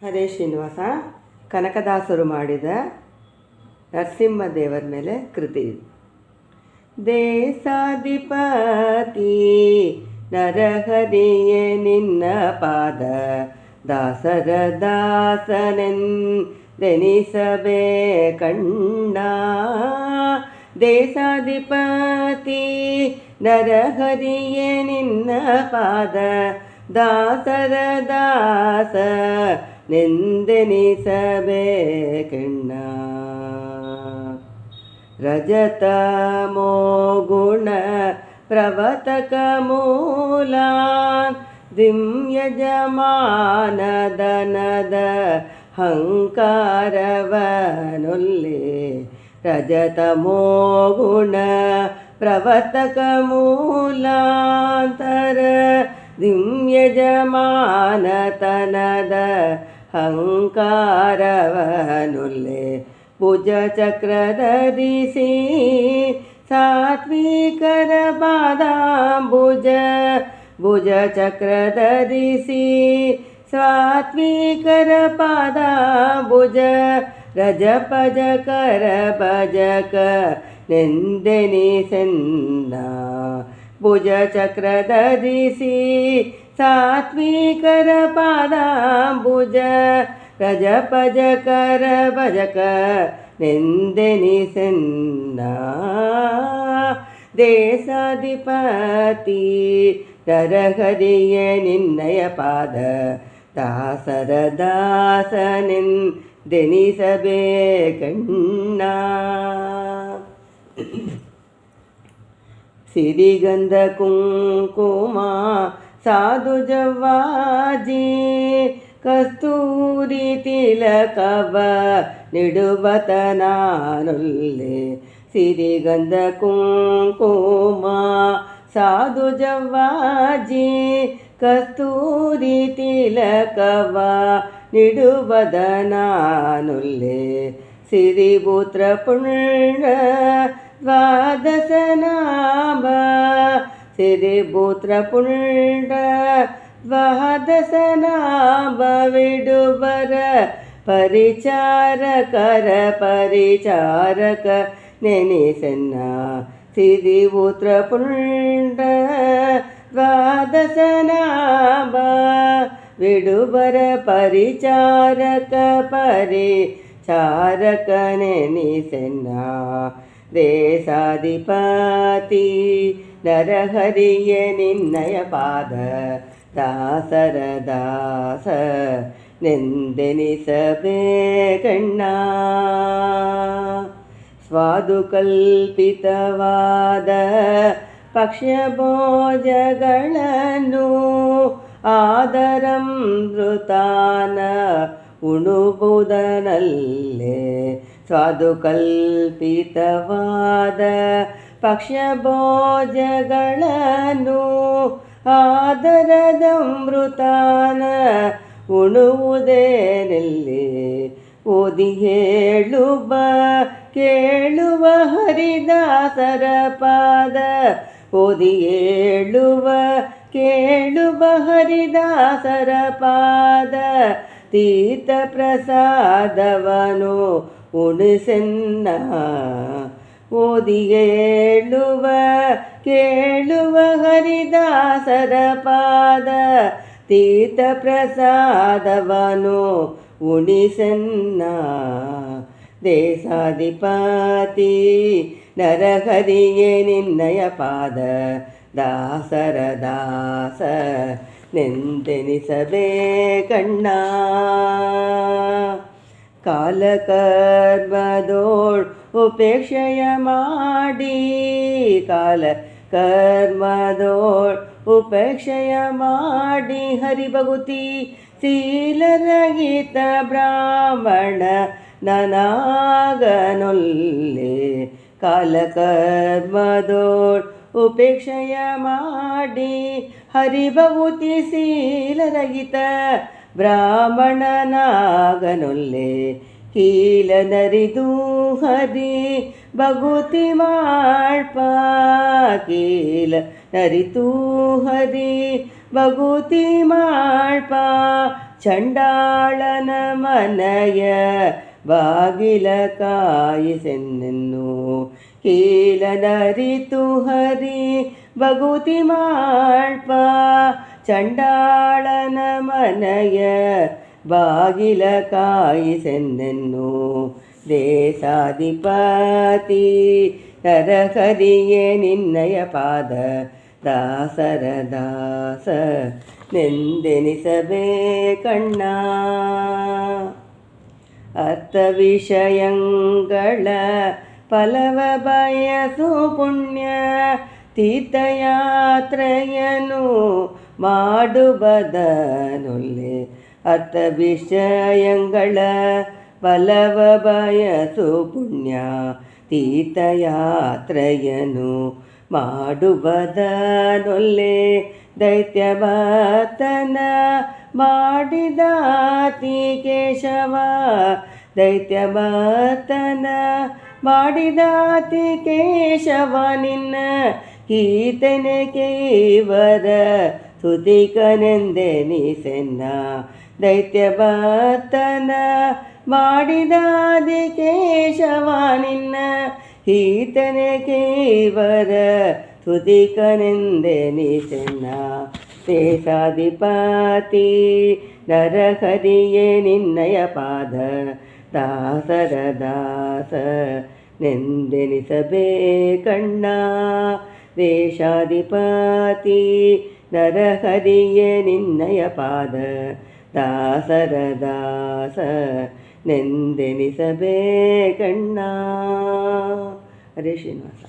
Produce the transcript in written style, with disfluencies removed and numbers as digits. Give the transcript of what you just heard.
ಹರೇ ಶ್ರೀನಿವಾಸ ಕನಕದಾಸರು ಮಾಡಿದ ನರಸಿಂಹದೇವರ ಮೇಲೆ ಕೃತಿ. ದೇಸಾಧಿಪತಿ ನರಹರಿಯೇ ನಿನ್ನ ಪಾದ ದಾಸರ ದಾಸನೆಂದೆನಿಸಬೇಕಣ್ಣ. ದೇಸಾಧಿಪತಿ ನರಹರಿಯೇ ನಿನ್ನ ಪಾದ ದಾಸರ ದಾಸ ನೆಂದೆನಿಸಬೇಕಣ್ಣ. ರಜತ ಮೋಗುಣ ಪ್ರವತಕ ಮೂಲ ದಿಮ್ಯಜಮಾನದನದ ಹಂಕಾರವನುಲ್ಲೆ. ರಜತ ಮೋಗುಣ ಪ್ರವತಕ ಮೂಲಾಂತರ ದಿಮ್ಯಜಮಾನತನದ ಹಂಕಾರವನುಲ್ಲೆ. ಭುಜ ಚಕ್ರಧರಿಸಿ ಸಾತ್ವಿಕರ ಪಾದಾಂಬುಜ. ಭುಜ ಚಕ್ರಧರಿಸಿ ಸಾತ್ವಿಕರ ಪಾದಾಂಬುಜ. ರಜಪಜಕರ ಭಜಕ ನೆಂದೆನಿಸೆನ್ನ. ಭುಜ ಚಕ್ರಧರಿಸಿ ಸಾತ್ವಿಕರ ಪಾದಾಂಬುಜ. ರಜಪಜಕರ ಭಜಕ ನೆಂದೆನಿಸೆನ್ನ. ದೇಸಾಧಿಪತಿ ನರಹರಿಯೇ ನಿನ್ನಯ ಪಾದ ದಾಸರ ದಾಸನೆಂದೆನಿಸಬೇಕಣ್ಣ. ಸಿರಿಗಂಧ ಕುಂಕುಮ ಸಾಧು ಜವ್ವಾಜಿ ಕಸ್ತೂರಿ ತಿಲಕವ ನಿಡುಬತನಾನುಲ್ಲೆ. ಸಿರಿಗಂಧ ಕುಂಕುಮ ಸಾಧು ಜವ್ವಾಜಿ ಕಸ್ತೂರಿ ತಿಲಕವ ನಿಡುಬದನಾನುಲ್ಲೆ. ಸಿರಿಪುತ್ರ ಪುಣ್ಯ ದ್ವಾದಶನಾಮ. ಸಿರಿಪುತ್ರ ಪುಣ್ಯ ದ್ವಾದಶನಾಮ ವಿಡುಬರ ಪರಿಚಾರಕರ ಪರಿಚಾರಕ ನೆನೆಸೆನ್ನ. ಸಿರಿಪುತ್ರ ಪುಣ್ಯ ದ್ವಾದಶನಾಮ ವಿಡುಬರ ಪರಿಚಾರಕ ಪರಿಚಾರಕ ನೆನೆಸೆನ್ನ. ದೇಸಾಧಿಪತಿ ನರಹರಿಯೇ ನಿನ್ನಯ ಪಾದ ದಾಸರ ದಾಸ ನೆಂದೆನಿಸಬೇಕಣ್ಣ. ಸ್ವಾದು ಕಲ್ಪಿತವಾದ ಪಕ್ಷ್ಯ ಭೋಜಗಳನ್ನು ಆದರಮೃತಾನ ಉಣುವುದನಲ್ಲೇ. ಸ್ವಾದು ಕಲ್ಪಿತವಾದ ಪಕ್ಷ್ಯ ಭೋಜಗಳನ್ನು ಆದರದಮೃತಾನ ಉಣುವುದೇನೆಲ್ಲಿ. ಓದಿ ಹೇಳುವ ಕೇಳುವ ಹರಿದಾಸರ ಪಾದ. ಓದಿ ಹೇಳುವ ಕೇಳುವ ಹರಿದಾಸರ ಪಾದ. ತೀರ್ಥ ಪ್ರಸಾದವನು ಉಣಿಸೆನ್ನ. ಓದಿ ಹೇಳುವ ಕೇಳುವ ಹರಿದಾಸರ ಪಾದ. ತೀರ್ಥ ಪ್ರಸಾದವನು ಉಣಿಸೆನ್ನ. ದೇಸಾಧಿಪತಿ ನರಹರಿಯೇ ನಿನ್ನಯ ಪಾದ ದಾಸರ ದಾಸ ನೆಂದೆನಿಸಬೇಕಣ್ಣ. ಕಾಲಕರ್ಮದೋಳ್ ಉಪೇಕ್ಷೆಯ ಮಾಡಿ. ಕಾಲ ಕರ್ಮದೋಳ್ ಉಪೇಕ್ಷೆಯ ಮಾಡಿ. ಹರಿಭಗುತಿ ಶೀಲರಹಿತ ಬ್ರಾಹ್ಮಣ ನನಗನೊಲ್ಲೆ. ಕಾಲಕರ್ಮದೋಳ್ ಉಪೇಕ್ಷೆಯ ಮಾಡಿ. ಹರಿಭಗುತಿ ಶೀಲರಹಿತ ಬ್ರಾಹ್ಮಣನಾಗನೊಲ್ಲೆ. ಕೀಲನರಿದು ಹರಿ ಭಗುತಿ ಮಾಳ್ಪ. ಕೀಲ ನರಿತು ಹರಿ ಭಗುತಿ ಮಾಳ್ಪ. ಚಂಡಾಳನ ಮನೆಯ ಬಾಗಿಲ ಕಾಯಿಸೆನ್ನೆನ್ನು ಕೀಲನರಿತು ಹರಿ ಬಗುತಿ ಮಾಳ್ಪ ಚಂಡಾಳನ ಮನೆಯ ಬಾಗಿಲ ಕಾಯಿಸೆನ್ನೆನ್ನು ದೇಶಾಧಿಪತಿ ನರಹರಿಯೇ ನಿನ್ನಯ ಪಾದ ದಾಸರ ದಾಸ ನೆಂದೆನಿಸಬೇಕಣ್ಣ ಅರ್ಥ ವಿಷಯಗಳ ಫಲವ ಬಯಸು ಪುಣ್ಯ ತೀರ್ಥಯಾತ್ರೆಯನು ಮಾಡು ಬದನೊಲ್ಲೆ ಅರ್ಥ ವಿಷಯಗಳ ಫಲವ ಬಯಸು ಪುಣ್ಯ ತೀರ್ಥಯಾತ್ರೆಯನು ಮಾಡುವುದನೊಲ್ಲೆ ದೈತ್ಯಭಕ್ತನ ಮಾಡಿದಾತಿ ಕೇಶವ ದೈತ್ಯಭಕ್ತನ ಮಾಡಿದಾತಿ ಕೇಶವ ನಿನ್ನ ಈತನೆ ಕೇವರ ಸುಧಿಕನೆಂದೆನಿಸೆನ್ನ ದೈತ್ಯಭಕ್ತನ ಮಾಡಿದಾದಿ ಕೇಶವ ನಿನ್ನ ಈತನೆ ಕೇವರ ತುದಿಕನೆಂದೆನಿಸೆನ್ನ ದೇಶಾಧಿಪತಿ ನರಹರಿಯೇ ನಿನ್ನಯ ಪಾದ ದಾಸರ ದಾಸ ನೆಂದೆನಿಸಬೇಕಣ್ಣ ದೇಶಾಧಿಪತಿ ನರಹರಿಯೇ ನಿನ್ನಯ ಪಾದ ದಾಸರ ದಾಸ ನೆಂದೆನಿಸಬೇಕಣ್ಣ. ಹರೇ ಶ್ರೀನಿವಾಸ.